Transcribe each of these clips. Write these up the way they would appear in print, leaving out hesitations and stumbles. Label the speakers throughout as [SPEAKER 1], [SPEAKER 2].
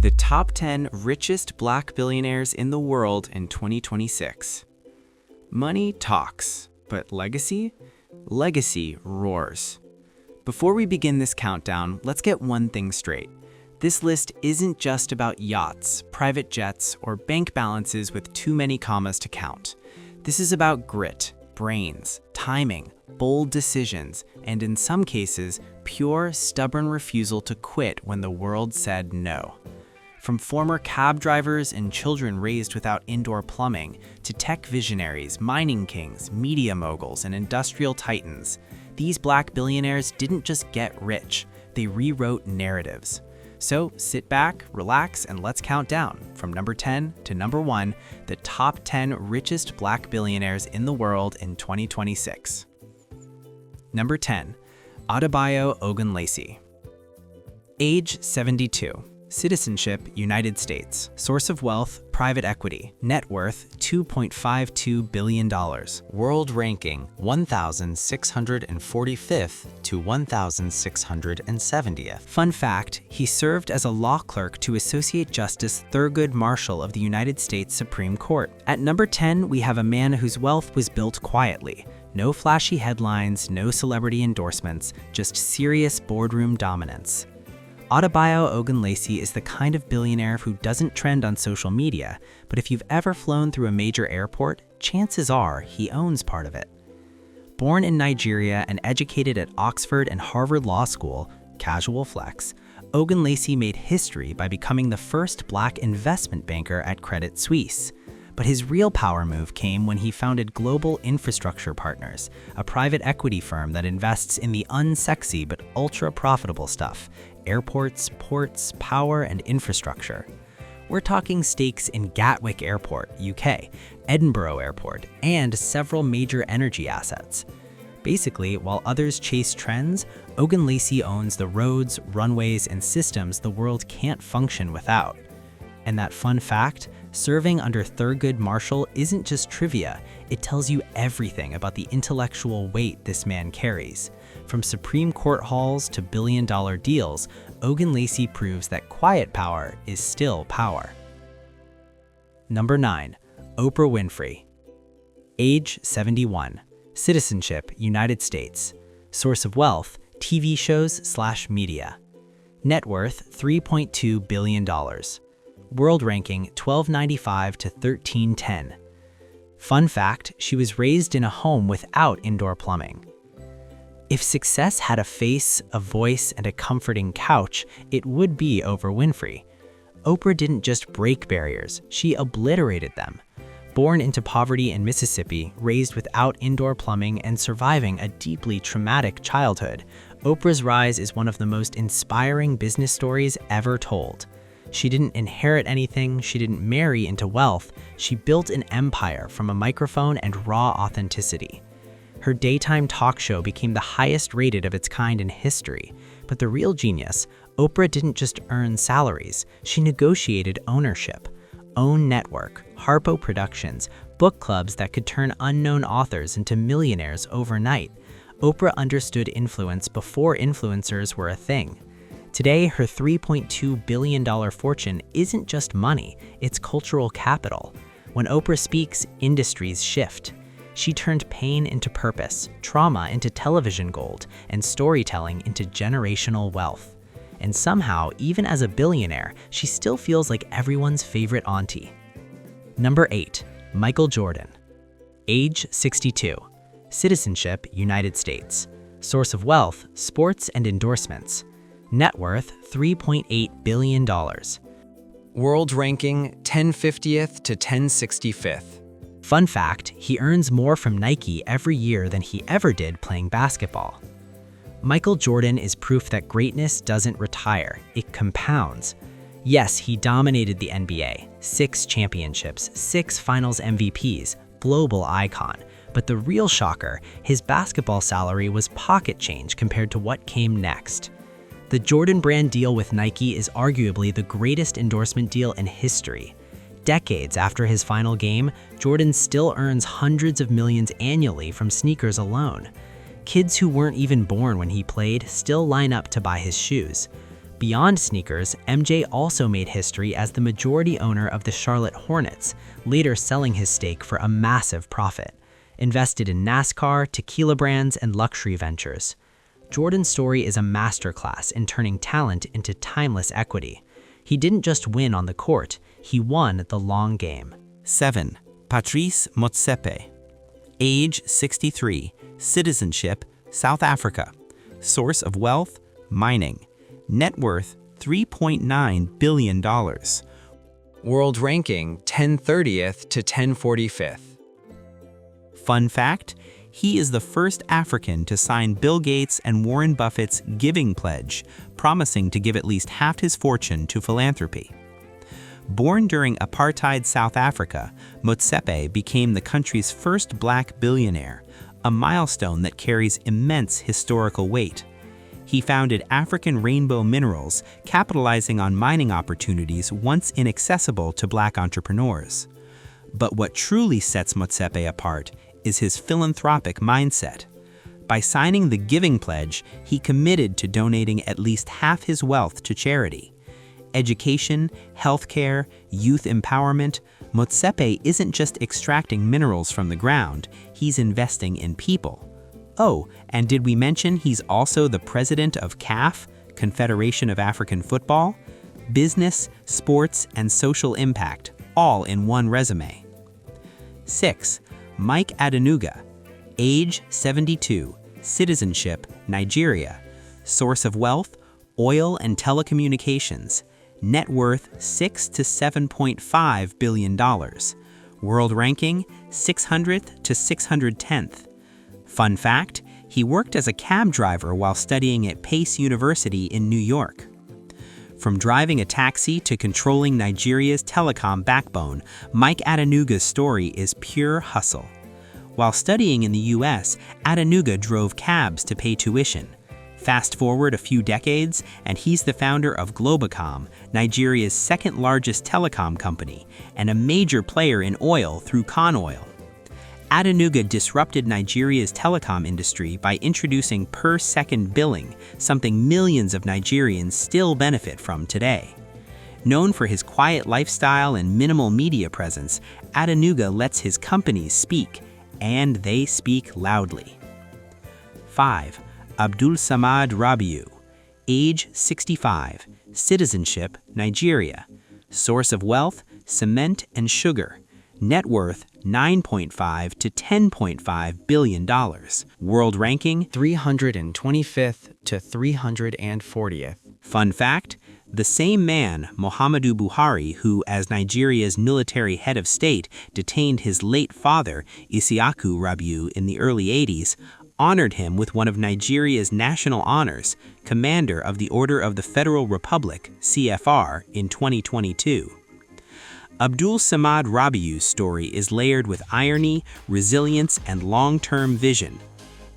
[SPEAKER 1] The top 10 richest black billionaires in the world in 2026. Money talks, but legacy? Legacy roars. Before we begin this countdown, let's get one thing straight. This list isn't just about yachts, private jets, or bank balances with too many commas to count. This is about grit, brains, timing, bold decisions, and in some cases, pure, stubborn refusal to quit when the world said no. From former cab drivers and children raised without indoor plumbing, to tech visionaries, mining kings, media moguls, and industrial titans, these black billionaires didn't just get rich, they rewrote narratives. So sit back, relax, and let's count down, from number 10 to number 1, the top 10 richest black billionaires in the world in 2026. Number 10, Adebayo Ogunlesi. Age 72. Citizenship, United States. Source of wealth, private equity. Net worth, $2.52 billion. World ranking, 1,645th to 1,670th. Fun fact, he served as a law clerk to Associate Justice Thurgood Marshall of the United States Supreme Court. At number 10, we have a man whose wealth was built quietly. No flashy headlines, no celebrity endorsements, just serious boardroom dominance. Adebayo Ogunlesi is the kind of billionaire who doesn't trend on social media, but if you've ever flown through a major airport, chances are he owns part of it. Born in Nigeria and educated at Oxford and Harvard Law School, casual flex, Ogunlesi made history by becoming the first black investment banker at Credit Suisse. But his real power move came when he founded Global Infrastructure Partners, a private equity firm that invests in the unsexy but ultra-profitable stuff: airports, ports, power, and infrastructure. We're talking stakes in Gatwick Airport, UK, Edinburgh Airport, and several major energy assets. Basically, while others chase trends, Ogunlesi owns the roads, runways, and systems the world can't function without. And that fun fact, serving under Thurgood Marshall isn't just trivia, it tells you everything about the intellectual weight this man carries. From Supreme Court halls to billion-dollar deals, Ogunlesi proves that quiet power is still power. Number 9, Oprah Winfrey. Age 71. Citizenship, United States. Source of wealth, TV shows/media. Net worth, $3.2 billion. World ranking, 1295 to 1310. Fun fact, she was raised in a home without indoor plumbing. If success had a face, a voice, and a comforting couch, it would be Oprah Winfrey. Oprah didn't just break barriers, she obliterated them. Born into poverty in Mississippi, raised without indoor plumbing, and surviving a deeply traumatic childhood, Oprah's rise is one of the most inspiring business stories ever told. She didn't inherit anything, she didn't marry into wealth, she built an empire from a microphone and raw authenticity. Her daytime talk show became the highest rated of its kind in history, but the real genius, Oprah didn't just earn salaries, she negotiated ownership. Own Network, Harpo Productions, book clubs that could turn unknown authors into millionaires overnight. Oprah understood influence before influencers were a thing. Today, her $3.2 billion fortune isn't just money, it's cultural capital. When Oprah speaks, industries shift. She turned pain into purpose, trauma into television gold, and storytelling into generational wealth. And somehow, even as a billionaire, she still feels like everyone's favorite auntie. Number 8, Michael Jordan. Age 62. Citizenship, United States. Source of wealth, sports and endorsements. Net worth, $3.8 billion. World ranking, 1050th to 1065th. Fun fact, he earns more from Nike every year than he ever did playing basketball. Michael Jordan is proof that greatness doesn't retire, it compounds. Yes, he dominated the NBA, 6 championships, 6 finals MVPs, global icon. But the real shocker, his basketball salary was pocket change compared to what came next. The Jordan brand deal with Nike is arguably the greatest endorsement deal in history. Decades after his final game, Jordan still earns hundreds of millions annually from sneakers alone. Kids who weren't even born when he played still line up to buy his shoes. Beyond sneakers, MJ also made history as the majority owner of the Charlotte Hornets, later selling his stake for a massive profit. Invested in NASCAR, tequila brands, and luxury ventures. Jordan's story is a masterclass in turning talent into timeless equity. He didn't just win on the court, he won the long game.
[SPEAKER 2] 7. Patrice Motsepe. Age 63. Citizenship, South Africa. Source of wealth, mining. Net worth, $3.9 billion.
[SPEAKER 1] World ranking 1030th to 1045th.
[SPEAKER 2] Fun fact, he is the first African to sign Bill Gates and Warren Buffett's giving pledge, promising to give at least half his fortune to philanthropy. Born during apartheid South Africa, Motsepe became the country's first black billionaire, a milestone that carries immense historical weight. He founded African Rainbow Minerals, capitalizing on mining opportunities once inaccessible to black entrepreneurs. But what truly sets Motsepe apart is his philanthropic mindset. By signing the Giving Pledge, he committed to donating at least half his wealth to charity. Education, healthcare, youth empowerment, Motsepe isn't just extracting minerals from the ground, he's investing in people. Oh, and did we mention he's also the president of CAF, Confederation of African Football? Business, sports, and social impact, all in one resume. 6. Mike Adenuga. Age 72. Citizenship, Nigeria. Source of wealth, oil and telecommunications. Net worth $6 to $7.5 billion. World ranking 600th to 610th. Fun fact, he worked as a cab driver while studying at Pace University in New York. From driving a taxi to controlling Nigeria's telecom backbone, Mike Adenuga's story is pure hustle. While studying in the US, Adenuga drove cabs to pay tuition. Fast forward a few decades, and he's the founder of Globacom, Nigeria's second largest telecom company, and a major player in oil through Conoil. Adenuga disrupted Nigeria's telecom industry by introducing per-second billing, something millions of Nigerians still benefit from today. Known for his quiet lifestyle and minimal media presence, Adenuga lets his companies speak, and they speak loudly. 5. Abdulsamad Rabiu. Age 65. Citizenship, Nigeria. Source of wealth, cement and sugar. Net worth $9.5 to $10.5 billion. World ranking 325th to 340th. Fun fact, the same man, Muhammadu Buhari, who as Nigeria's military head of state detained his late father, Isiaku Rabiu, in the early 80s, honored him with one of Nigeria's national honors, Commander of the Order of the Federal Republic, CFR, in 2022. Abdulsamad Rabiu's story is layered with irony, resilience, and long-term vision.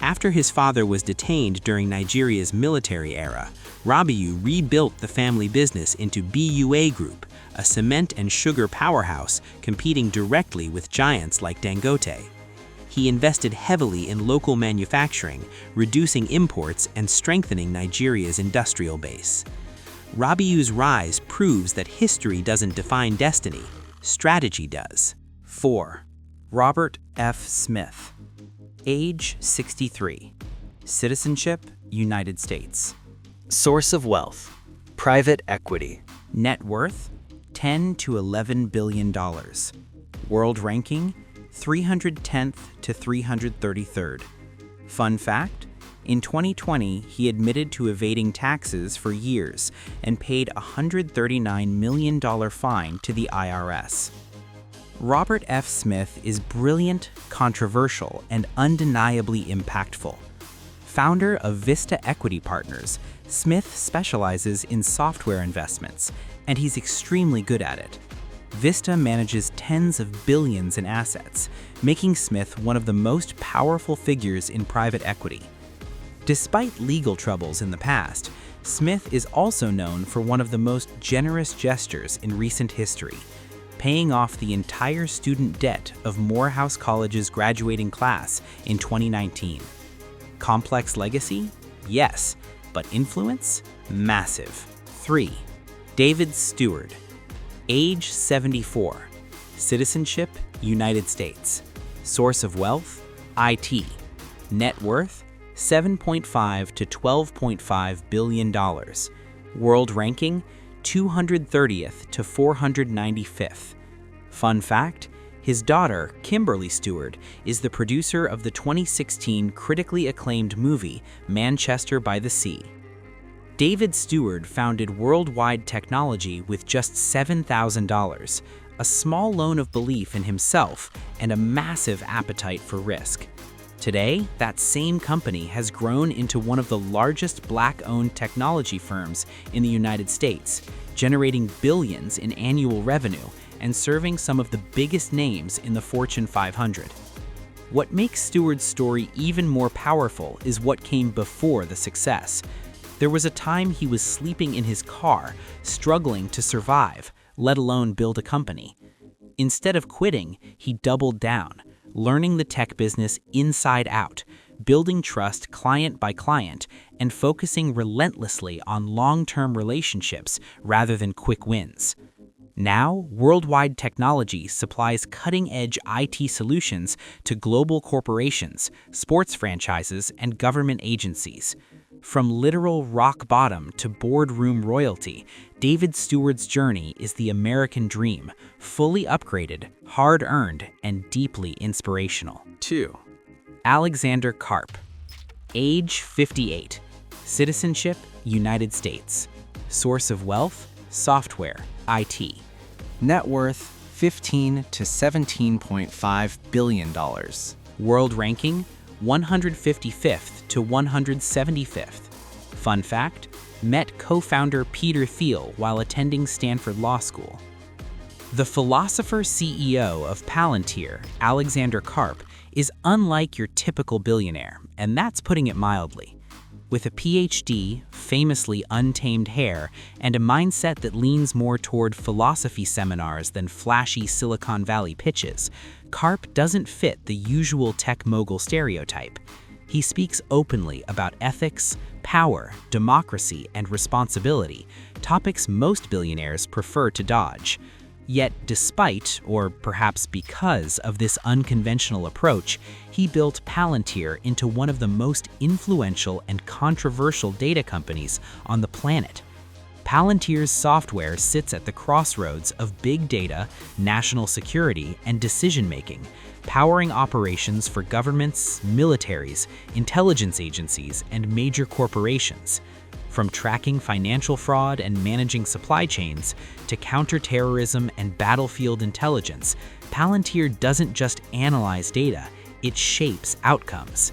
[SPEAKER 2] After his father was detained during Nigeria's military era, Rabiu rebuilt the family business into BUA Group, a cement and sugar powerhouse competing directly with giants like Dangote. He invested heavily in local manufacturing, reducing imports and strengthening Nigeria's industrial base. Rabiu's rise proves that history doesn't define destiny, strategy does. 4. Robert F. Smith. Age 63. Citizenship, United States.
[SPEAKER 1] Source of wealth, private equity.
[SPEAKER 2] Net worth, $10 to $11 billion. World ranking, 310th to 333rd. Fun fact, in 2020, he admitted to evading taxes for years and paid a $139 million fine to the IRS. Robert F. Smith is brilliant, controversial, and undeniably impactful. Founder of Vista Equity Partners, Smith specializes in software investments, and he's extremely good at it. Vista manages tens of billions in assets, making Smith one of the most powerful figures in private equity. Despite legal troubles in the past, Smith is also known for one of the most generous gestures in recent history, paying off the entire student debt of Morehouse College's graduating class in 2019. Complex legacy? Yes, but influence? Massive. 3. David Steward. Age 74. Citizenship, United States. Source of wealth, IT. Net worth, $7.5 to $12.5 billion. World ranking, 230th to 495th. Fun fact, his daughter, Kimberly Steward, is the producer of the 2016 critically acclaimed movie Manchester by the Sea. David Steward founded Worldwide Technology with just $7,000, a small loan of belief in himself and a massive appetite for risk. Today, that same company has grown into one of the largest Black-owned technology firms in the United States, generating billions in annual revenue and serving some of the biggest names in the Fortune 500. What makes Steward's story even more powerful is what came before the success. There was a time he was sleeping in his car, struggling to survive, let alone build a company. Instead of quitting, he doubled down, learning the tech business inside out, building trust client by client, and focusing relentlessly on long-term relationships rather than quick wins. Now, Worldwide Technology supplies cutting-edge IT solutions to global corporations, sports franchises, and government agencies. From literal rock bottom to boardroom royalty, David Steward's journey is the American dream, fully upgraded, hard-earned, and deeply inspirational.
[SPEAKER 1] 2.
[SPEAKER 2] Alexander Karp. Age 58. Citizenship, United States. Source of wealth, software, IT.
[SPEAKER 1] Net worth, $15 to $17.5 billion.
[SPEAKER 2] World ranking, 155th to 175th. Fun fact, met co-founder Peter Thiel while attending Stanford Law School. The philosopher CEO of Palantir, Alexander Karp, is unlike your typical billionaire, and that's putting it mildly. With a PhD, famously untamed hair, and a mindset that leans more toward philosophy seminars than flashy Silicon Valley pitches, Karp doesn't fit the usual tech mogul stereotype. He speaks openly about ethics, power, democracy, and responsibility, topics most billionaires prefer to dodge. Yet despite, or perhaps because of this unconventional approach, he built Palantir into one of the most influential and controversial data companies on the planet. Palantir's software sits at the crossroads of big data, national security, and decision-making, powering operations for governments, militaries, intelligence agencies, and major corporations. From tracking financial fraud and managing supply chains to counterterrorism and battlefield intelligence, Palantir doesn't just analyze data, it shapes outcomes.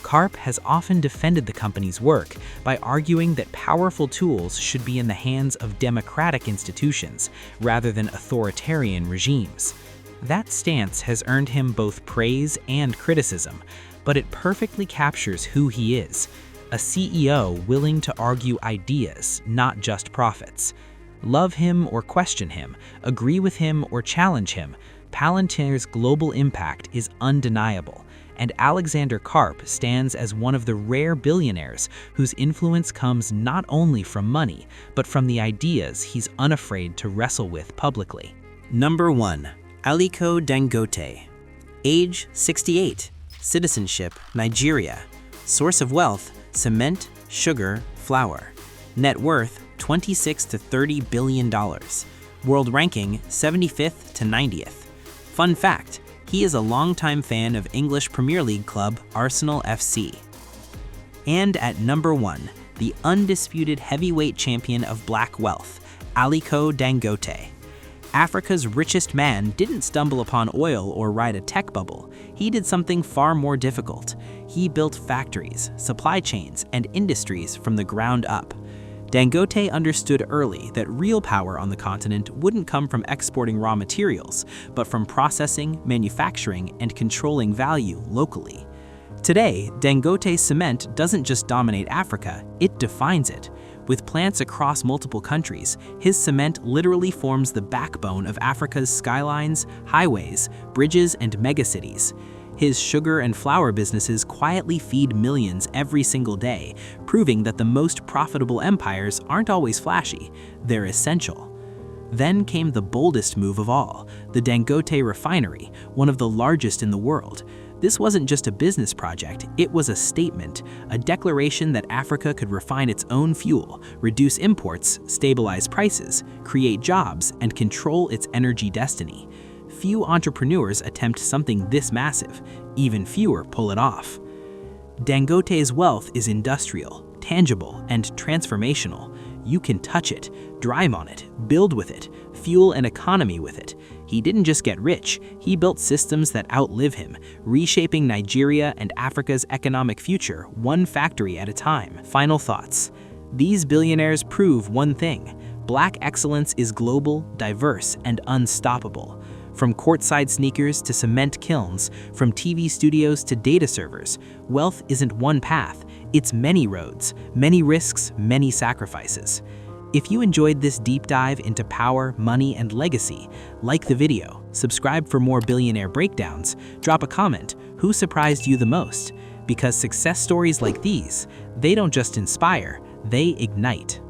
[SPEAKER 2] Karp has often defended the company's work by arguing that powerful tools should be in the hands of democratic institutions rather than authoritarian regimes. That stance has earned him both praise and criticism, but it perfectly captures who he is. A CEO willing to argue ideas, not just profits. Love him or question him, agree with him or challenge him, Palantir's global impact is undeniable, and Alexander Karp stands as one of the rare billionaires whose influence comes not only from money, but from the ideas he's unafraid to wrestle with publicly.
[SPEAKER 1] Number 1. Aliko Dangote. Age 68. Citizenship, Nigeria. Source of wealth, cement, sugar, flour. Net worth, $26 to $30 billion. World ranking, 75th to 90th. Fun fact, he is a longtime fan of English Premier League club Arsenal FC. And at number 1, the undisputed heavyweight champion of black wealth, Aliko Dangote. Africa's richest man didn't stumble upon oil or ride a tech bubble. He did something far more difficult. He built factories, supply chains, and industries from the ground up. Dangote understood early that real power on the continent wouldn't come from exporting raw materials, but from processing, manufacturing, and controlling value locally. Today, Dangote cement doesn't just dominate Africa, it defines it. With plants across multiple countries, his cement literally forms the backbone of Africa's skylines, highways, bridges, and megacities. His sugar and flour businesses quietly feed millions every single day, proving that the most profitable empires aren't always flashy, they're essential. Then came the boldest move of all, the Dangote refinery, one of the largest in the world. This wasn't just a business project, it was a statement, a declaration that Africa could refine its own fuel, reduce imports, stabilize prices, create jobs, and control its energy destiny. Few entrepreneurs attempt something this massive, even fewer pull it off. Dangote's wealth is industrial, tangible, and transformational. You can touch it, drive on it, build with it, fuel an economy with it. He didn't just get rich, he built systems that outlive him, reshaping Nigeria and Africa's economic future one factory at a time. Final thoughts. These billionaires prove one thing: Black excellence is global, diverse, and unstoppable. From courtside sneakers to cement kilns, from TV studios to data servers, wealth isn't one path, it's many roads, many risks, many sacrifices. If you enjoyed this deep dive into power, money, and legacy, like the video, subscribe for more billionaire breakdowns, drop a comment, who surprised you the most? Because success stories like these, they don't just inspire, they ignite.